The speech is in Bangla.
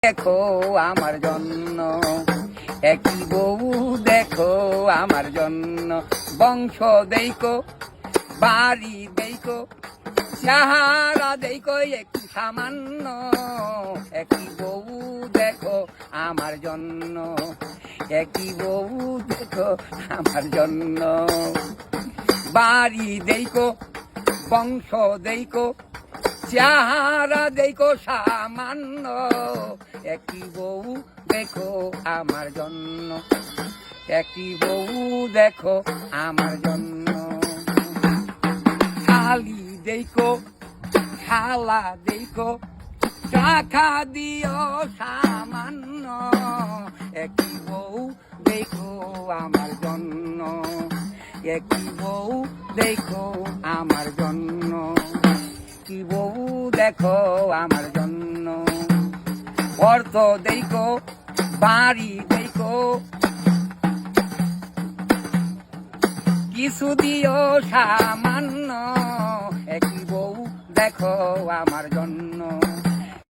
দেখো আমার জন্য, একই বউ দেখো আমার জন্য। বংশ দেইকো, বাড়ি দেইকো, সাহারা দেইকো একটু সামান্য। একই বউ দেখো আমার জন্য, একই বউ দেখো আমার জন্য। বাড়ি দেইকো, বংশ দেইকো, চেহারা দেখো সামান্য। একই বউ দেখো আমার জন্য, একই বউ দেখো আমার জন্য। শালি দেখো, শালা দেখো, টাকা দিও সামান্য। একই বউ দেখো আমার জন্য, একই বউ দেখো আমার জন্য। কি বউ দেখো আমার জন্য। অর্থ দেখো, বাড়ি দেখো, কিছু দিও সামান্য। একই বউ দেখো আমার জন্য।